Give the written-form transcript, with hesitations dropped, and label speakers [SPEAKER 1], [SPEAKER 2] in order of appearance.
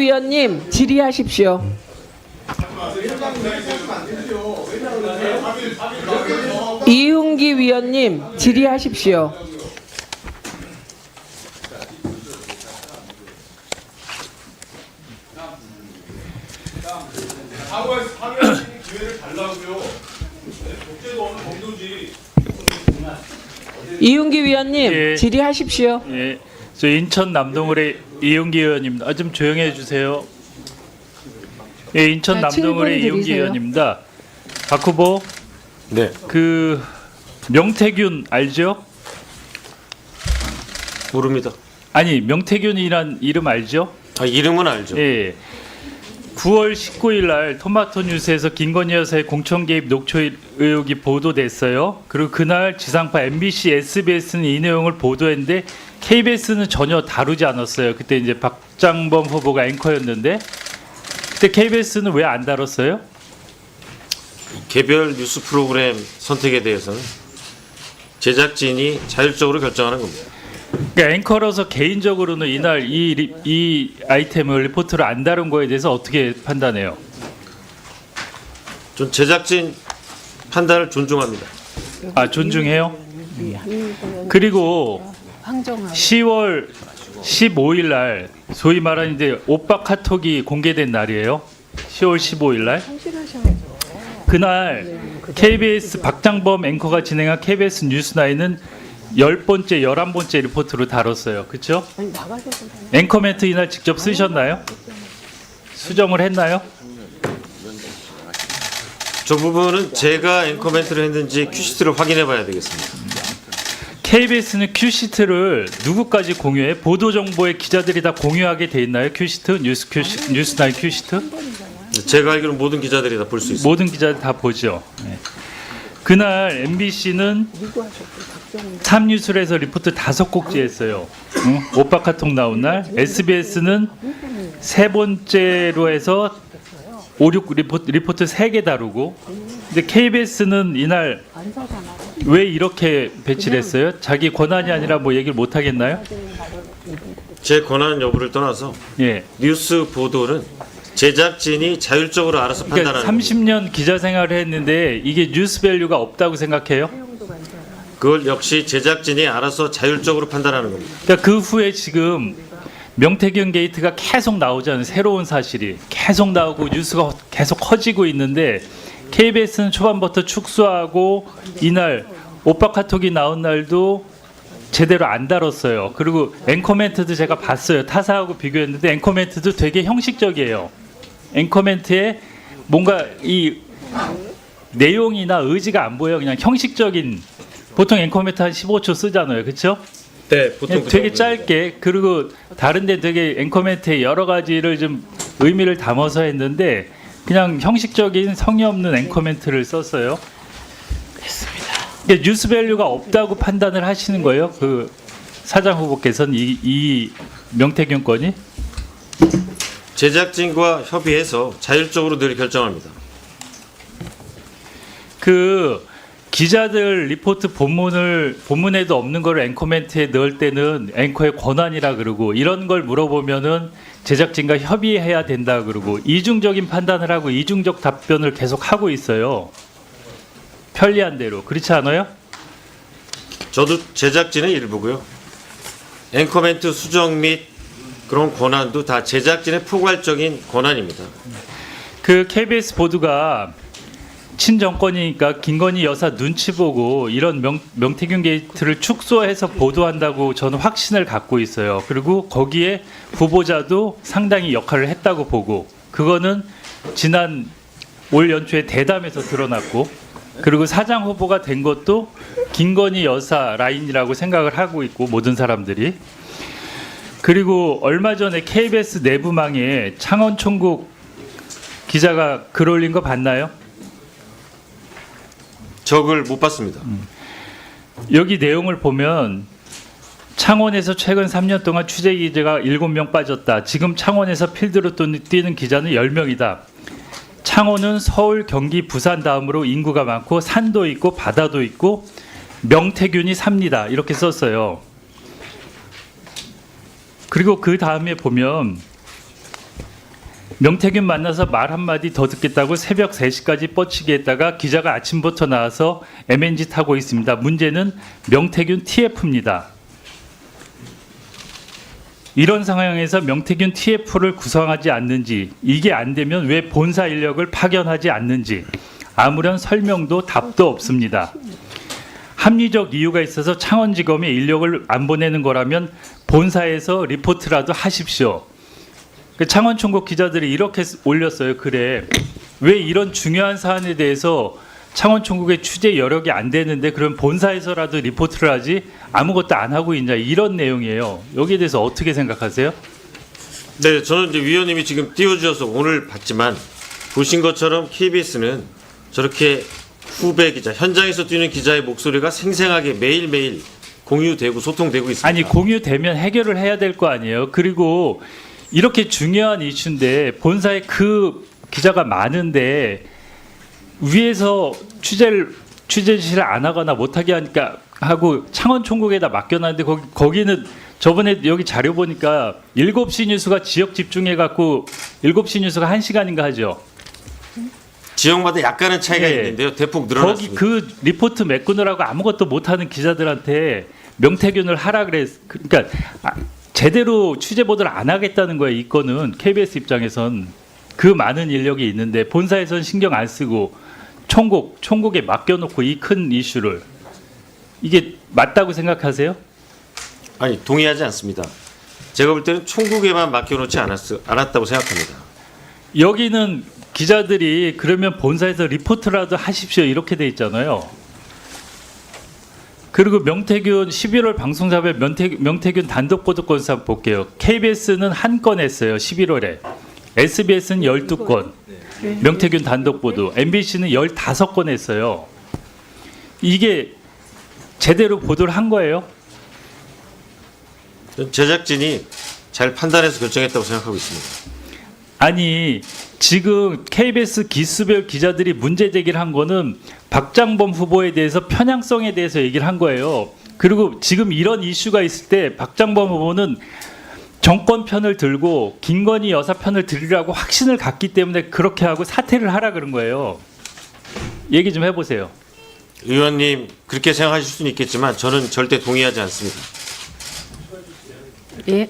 [SPEAKER 1] 위원님 질의하십시오. 이윤기 위원님 질의하십시오.
[SPEAKER 2] 기회를 달라고요. 독재도 어느 정도지.
[SPEAKER 1] 이윤기 위원님
[SPEAKER 3] 예.
[SPEAKER 1] 질의하십시오.
[SPEAKER 3] 예, 저 인천 남동을의 이윤기 의원입니다. 좀 조용해 주세요. 예, 인천
[SPEAKER 1] 자,
[SPEAKER 3] 남동을의
[SPEAKER 1] 7분
[SPEAKER 3] 이윤기
[SPEAKER 1] 드리세요.
[SPEAKER 3] 의원입니다. 박 후보,
[SPEAKER 4] 네,
[SPEAKER 3] 그 명태균 알죠?
[SPEAKER 4] 모릅니다.
[SPEAKER 3] 아니, 명태균이란 이름 알죠?
[SPEAKER 4] 아, 이름은 알죠.
[SPEAKER 3] 예. 9월 19일 날 토마토 뉴스에서 김건희 여사의 공천 개입 녹취 의혹이 보도됐어요. 그리고 그날 지상파 MBC, SBS는 이 내용을 보도했는데 KBS는 전혀 다루지 않았어요. 그때 이제 박장범 후보가 앵커였는데 그때 KBS는 왜 안 다뤘어요?
[SPEAKER 4] 개별 뉴스 프로그램 선택에 대해서는 제작진이 자율적으로 결정하는 겁니다.
[SPEAKER 3] 그러니까 앵커로서 개인적으로는 이날 이 아이템을 리포트를 안 다룬 거에 대해서 어떻게 판단해요?
[SPEAKER 4] 전 제작진 판단을 존중합니다.
[SPEAKER 3] 아, 존중해요? 그리고 10월 15일 날 소위 말하는 이제 오빠 카톡이 공개된 날이에요. 10월 15일 날. 그날 KBS 박장범 앵커가 진행한 KBS 뉴스9은 10번째, 11번째 리포트로 다뤘어요. 그렇죠? 앵커 멘트 이날 직접 쓰셨나요? 수정을 했나요?
[SPEAKER 4] 저 부분은 제가 앵커 멘트를 했는지 큐시트를 확인해 봐야 되겠습니다.
[SPEAKER 3] KBS는 큐시트를 누구까지 공유해? 보도 정보에 기자들이 다 공유하게 돼 있나요? 큐시트? 뉴스9 큐시트?
[SPEAKER 4] 제가 알기로는 모든 기자들이 다 볼 수 있습니다.
[SPEAKER 3] 모든 기자들 다 보죠. 네. 그날 MBC는 탑뉴스에서 리포트 5곡지 했어요. 오빠 카톡 나온 날. SBS는 세 번째로 해서 5, 6 리포트 3개 다루고. 근데 KBS는 이날 왜 이렇게 배치를 했어요? 자기 권한이 아니라 뭐 얘기를 못 하겠나요?
[SPEAKER 4] 제 권한 여부를 떠나서
[SPEAKER 3] 예.
[SPEAKER 4] 뉴스 보도는 제작진이 자율적으로 알아서
[SPEAKER 3] 그러니까
[SPEAKER 4] 판단하는 겁니다.
[SPEAKER 3] 30년 기자 생활을 했는데 이게 뉴스 밸류가 없다고 생각해요?
[SPEAKER 4] 그걸 역시 제작진이 알아서 자율적으로 판단하는 겁니다.
[SPEAKER 3] 그러니까 그 후에 지금 명태균 게이트가 계속 나오잖아요. 새로운 사실이 계속 나오고 뉴스가 계속 커지고 있는데 KBS는 초반부터 축소하고 이날 오빠 카톡이 나온 날도 제대로 안 다뤘어요. 그리고 앵커 멘트도 제가 봤어요. 타사하고 비교했는데 앵커 멘트도 되게 형식적이에요. 앵커 멘트에 뭔가 이 내용이나 의지가 안 보여. 그냥 형식적인, 보통 앵커 멘트 한 15초 쓰잖아요. 그렇죠?
[SPEAKER 4] 네, 보통
[SPEAKER 3] 되게 짧게, 그리고 다른 데 되게 앵커 멘트에 여러 가지를 좀 의미를 담아서 했는데 그냥 형식적인 성의 없는 앵커 멘트를 썼어요. 그러니까 뉴스 밸류가 없다고 판단을 하시는 거예요? 그 사장 후보께서는 이 명태균 건이?
[SPEAKER 4] 제작진과 협의해서 자율적으로 늘 결정합니다.
[SPEAKER 3] 그 기자들 리포트 본문에도 없는 걸 앵커 멘트에 넣을 때는 앵커의 권한이라 그러고, 이런 걸 물어보면은 제작진과 협의해야 된다 그러고, 이중적인 판단을 하고 이중적 답변을 계속 하고 있어요. 편리한 대로. 그렇지 않아요?
[SPEAKER 4] 저도 제작진의 일부고요. 앵커 멘트 수정 및 그런 권한도 다 제작진의 포괄적인 권한입니다.
[SPEAKER 3] 그 KBS 보도가 친정권이니까 김건희 여사 눈치 보고 이런 명태균 게이트를 축소해서 보도한다고 저는 확신을 갖고 있어요. 그리고 거기에 후보자도 상당히 역할을 했다고 보고, 그거는 지난 올 연초에 대담에서 드러났고, 그리고 사장 후보가 된 것도 김건희 여사 라인이라고 생각을 하고 있고, 모든 사람들이. 그리고 얼마 전에 KBS 내부망에 창원 총국 기자가 글 올린 거 봤나요?
[SPEAKER 4] 적을 못 봤습니다.
[SPEAKER 3] 여기 내용을 보면 창원에서 최근 3년 동안 취재 기자가 7명 빠졌다. 지금 창원에서 필드로 뛰는 기자는 10명이다. 창원은 서울, 경기, 부산 다음으로 인구가 많고 산도 있고 바다도 있고 명태균이 삽니다. 이렇게 썼어요. 그리고 그 다음에 보면 명태균 만나서 말 한마디 더 듣겠다고 새벽 3시까지 뻗치게 했다가 기자가 아침부터 나와서 MNG 타고 있습니다. 문제는 명태균 TF입니다. 이런 상황에서 명태균 TF를 구성하지 않는지, 이게 안 되면 왜 본사 인력을 파견하지 않는지 아무런 설명도 답도 없습니다. 합리적 이유가 있어서 창원지검에 인력을 안 보내는 거라면 본사에서 리포트라도 하십시오. 창원총국 기자들이 이렇게 올렸어요. 그래, 왜 이런 중요한 사안에 대해서 창원총국의 취재 여력이 안 되는데 그럼 본사에서라도 리포트를 하지 아무것도 안 하고 있냐, 이런 내용이에요. 여기에 대해서 어떻게 생각하세요?
[SPEAKER 4] 네, 저는 이제 위원님이 지금 띄워주셔서 오늘 봤지만 보신 것처럼 KBS는 저렇게 후배 기자, 현장에서 뛰는 기자의 목소리가 생생하게 매일매일 공유되고 소통되고 있습니다.
[SPEAKER 3] 아니, 공유되면 해결을 해야 될 거 아니에요. 그리고 이렇게 중요한 이슈인데 본사에 그 기자가 많은데 위에서 취재 지시를 안 하거나 못하게 하니까 하고 창원총국에다 맡겨놨는데 거기는 저번에 여기 자료 보니까 7시 뉴스가 지역 집중해갖고 7시 뉴스가 1시간인가 하죠.
[SPEAKER 4] 지역마다 약간은 차이가
[SPEAKER 3] 예.
[SPEAKER 4] 있는데요. 대폭
[SPEAKER 3] 거기
[SPEAKER 4] 늘어났습니다.
[SPEAKER 3] 그 리포트 메꾸느라고 아무것도 못하는 기자들한테 명태균을 하라 그래. 그러니까 제대로 취재 보도를 안 하겠다는 거예요. 이 건은 KBS 입장에선 그 많은 인력이 있는데 본사에선 신경 안 쓰고 총국에 맡겨놓고 이 큰 이슈를, 이게 맞다고 생각하세요?
[SPEAKER 4] 아니, 동의하지 않습니다. 제가 볼 때는 총국에만 맡겨놓지 않았다고 생각합니다.
[SPEAKER 3] 여기는 기자들이 그러면 본사에서 리포트라도 하십시오 이렇게 돼 있잖아요. 그리고 명태균 11월 방송사별 명태균 단독 보도 건수 볼게요. KBS는 한 건 했어요. 11월에. SBS는 12건. 명태균 단독 보도. MBC는 15건 했어요. 이게 제대로 보도를 한 거예요?
[SPEAKER 4] 저는 제작진이 잘 판단해서 결정했다고 생각하고 있습니다.
[SPEAKER 3] 아니, 지금 KBS 기수별 기자들이 문제 제기를 한 거는 박장범 후보에 대해서 편향성에 대해서 얘기를 한 거예요. 그리고 지금 이런 이슈가 있을 때 박장범 후보는 정권 편을 들고 김건희 여사 편을 들으라고 확신을 갖기 때문에 그렇게 하고 사퇴를 하라 그런 거예요. 얘기 좀 해보세요.
[SPEAKER 4] 의원님, 그렇게 생각하실 수는 있겠지만 저는 절대 동의하지 않습니다.
[SPEAKER 1] 예.